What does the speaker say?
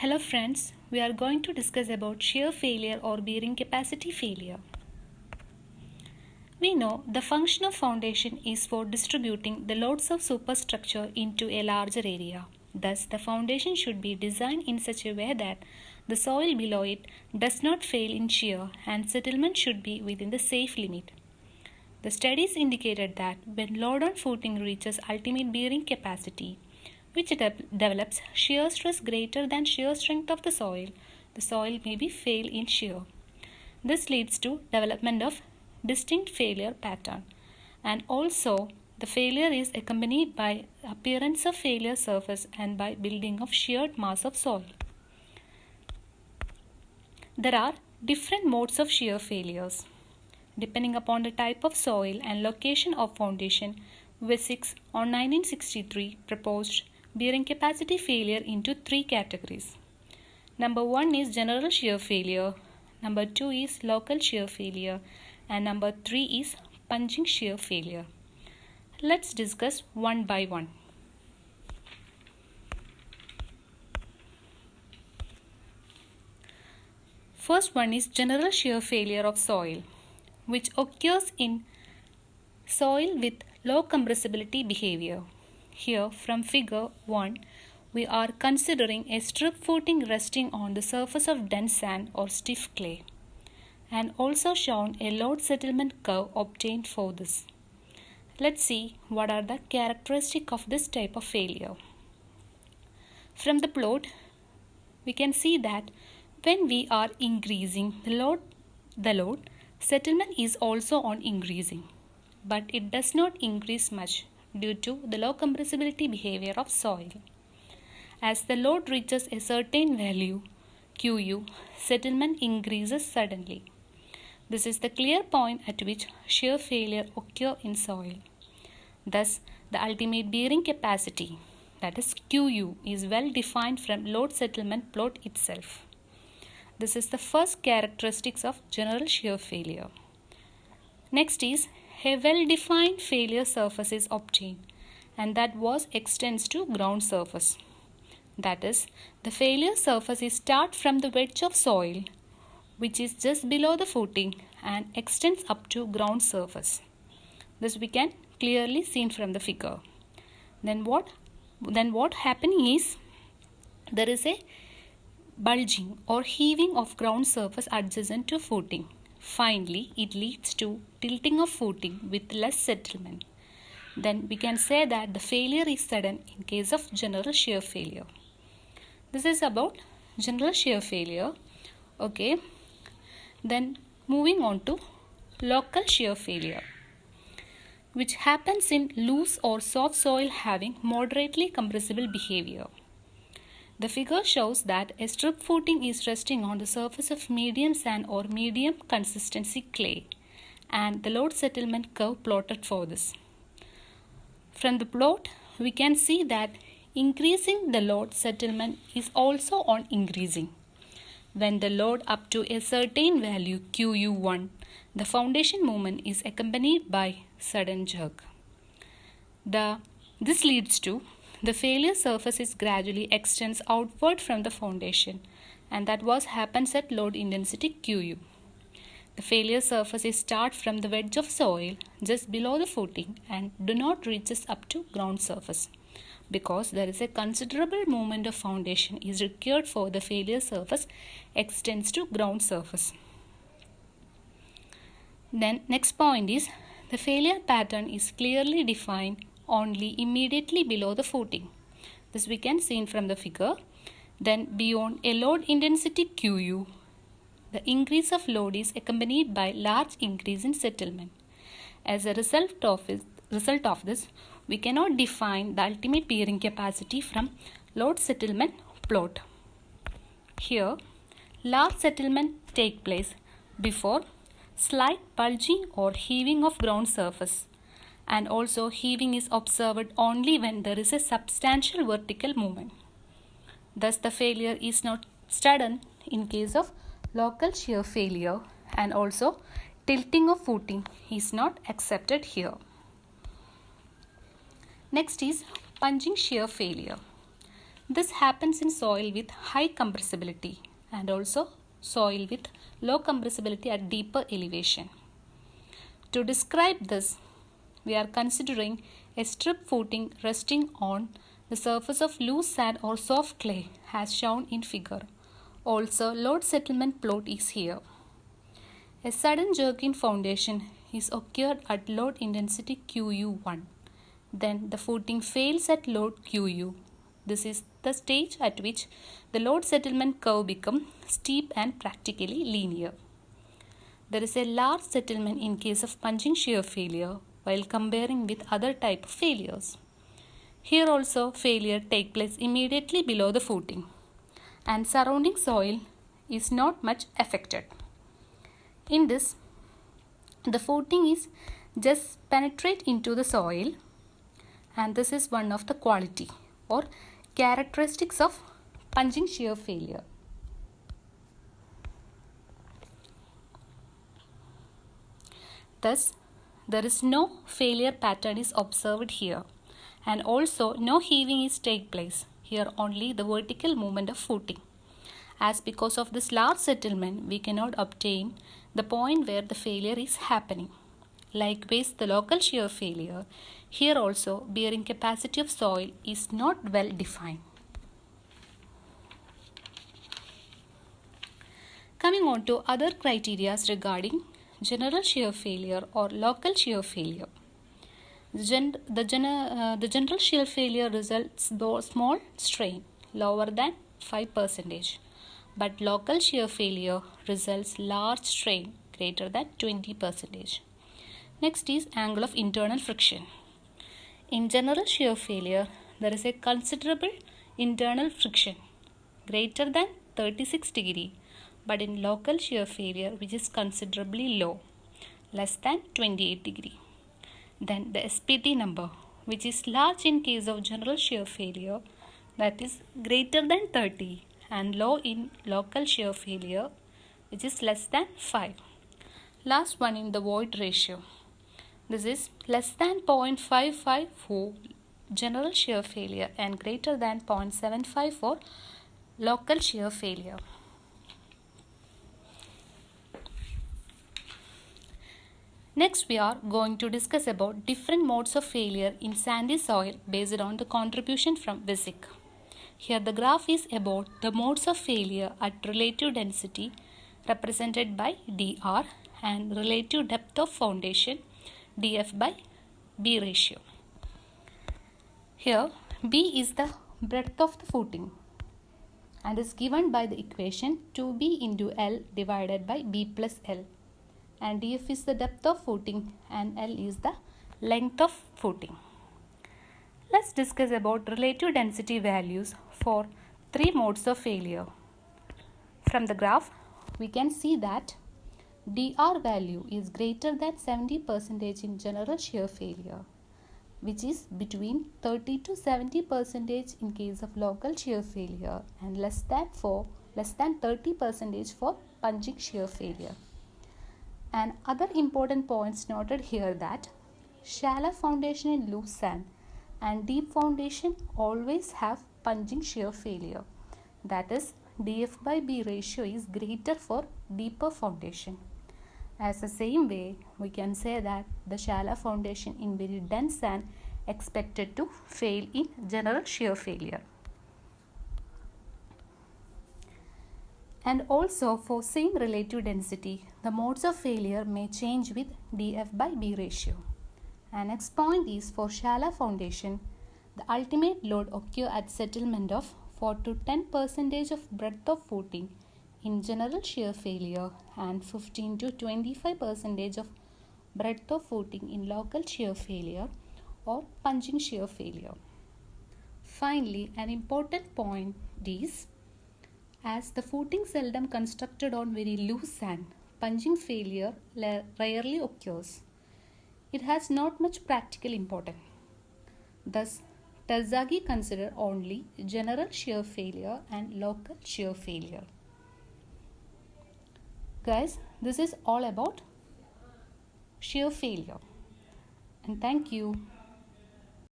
Hello friends, we are going to discuss about shear failure or bearing capacity failure. We know the function of foundation is for distributing the loads of superstructure into a larger area. Thus, the foundation should be designed in such a way that the soil below it does not fail in shear and settlement should be within the safe limit. The studies indicated that when load on footing reaches ultimate bearing capacity, which develops shear stress greater than shear strength of the soil may be fail in shear. This leads to development of distinct failure pattern, and also the failure is accompanied by appearance of failure surface and by building of sheared mass of soil. There are different modes of shear failures. Depending upon the type of soil and location of foundation, Wessex on 1963 proposed bearing capacity failure into three categories. Number 1 is general shear failure, number 2 is local shear failure, and number 3 is punching shear failure. Let's discuss one by one. First one is general shear failure of soil, which occurs in soil with low compressibility behavior. Here from figure 1, we are considering a strip footing resting on the surface of dense sand or stiff clay, and also shown a load settlement curve obtained for this. Let's see what are the characteristics of this type of failure. From the plot, we can see that when we are increasing the load settlement is also on increasing, but it does not increase much due to the low compressibility behavior of soil. As the load reaches a certain value, Qu, settlement increases suddenly. This is the clear point at which shear failure occurs in soil. Thus, the ultimate bearing capacity, that is Qu, is well defined from load settlement plot itself. This is the first characteristics of general shear failure. Next is a well-defined failure surface is obtained, and that was extends to ground surface. That is, the failure surface is start from the wedge of soil, which is just below the footing, and extends up to ground surface. This we can clearly seen from the figure. Then what happening is there is a bulging or heaving of ground surface adjacent to footing. Finally, it leads to tilting of footing with less settlement. Then we can say that the failure is sudden in case of general shear failure. This is about general shear failure. Okay. Then moving on to local shear failure, which happens in loose or soft soil having moderately compressible behavior. The figure shows that a strip footing is resting on the surface of medium sand or medium consistency clay, and the load settlement curve plotted for this. From the plot, we can see that increasing the load settlement is also on increasing. When the load up to a certain value Qu1, the foundation movement is accompanied by sudden jerk. This leads to the failure surface is gradually extends outward from the foundation, and that was happens at load intensity Qu. The failure surface is start from the wedge of soil just below the footing and do not reaches up to ground surface, because there is a considerable movement of foundation is required for the failure surface extends to ground surface. Then next point is the failure pattern is clearly defined only immediately below the footing. This we can see from the figure. Then beyond a load intensity Qu, the increase of load is accompanied by large increase in settlement. As a result of this, we cannot define the ultimate bearing capacity from load settlement plot. Here, large settlement take place before slight bulging or heaving of ground surface, and also heaving is observed only when there is a substantial vertical movement. Thus, the failure is not sudden in case of local shear failure, and also tilting of footing is not accepted here. Next is punching shear failure. This happens in soil with high compressibility and also soil with low compressibility at deeper elevation. To describe this, we are considering a strip footing resting on the surface of loose sand or soft clay as shown in figure. Also, load settlement plot is here. A sudden jerk in foundation is occurred at load intensity QU1. Then the footing fails at load QU. This is the stage at which the load settlement curve becomes steep and practically linear. There is a large settlement in case of punching shear failure while comparing with other type of failures. Here also failure takes place immediately below the footing and surrounding soil is not much affected. In this, the footing is just penetrate into the soil, and this is one of the quality or characteristics of punching shear failure. Thus, there is no failure pattern is observed here, and also no heaving is take place. Here only the vertical movement of footing. As because of this large settlement, we cannot obtain the point where the failure is happening. Likewise, the local shear failure, here also bearing capacity of soil is not well defined. Coming on to other criteria regarding general shear failure or local shear failure. The general shear failure results small strain lower than 5%, but local shear failure results large strain greater than 20%. Next is angle of internal friction. In general shear failure, there is a considerable internal friction greater than 36 degree, but in local shear failure which is considerably low, less than 28 degree. Then the SPT number, which is large in case of general shear failure, that is greater than 30, and low in local shear failure, which is less than 5. Last one in the void ratio. This is less than 0.55 for general shear failure and greater than 0.75 for local shear failure. Next, we are going to discuss about different modes of failure in sandy soil based on the contribution from VISIC. Here the graph is about the modes of failure at relative density represented by dr and relative depth of foundation df by b ratio. Here b is the breadth of the footing and is given by the equation 2b into L divided by b plus L. And df is the depth of footing and L is the length of footing. Let's discuss about relative density values for three modes of failure. From the graph, we can see that dr value is greater than 70% in general shear failure, which is between 30 to 70% in case of local shear failure and less than 30% for punching shear failure. And other important points noted here that shallow foundation in loose sand and deep foundation always have punching shear failure. That is, df by b ratio is greater for deeper foundation. As the same way, we can say that the shallow foundation in very dense sand expected to fail in general shear failure. And also for same relative density, the modes of failure may change with df by b ratio. And next point is for shallow foundation, the ultimate load occur at settlement of 4 to 10% of breadth of footing in general shear failure and 15 to 25% of breadth of footing in local shear failure or punching shear failure. Finally, an important point is, as the footing seldom constructed on very loose sand, punching failure rarely occurs. It has not much practical importance. Thus, Terzaghi considered only general shear failure and local shear failure. Guys, this is all about shear failure. And thank you.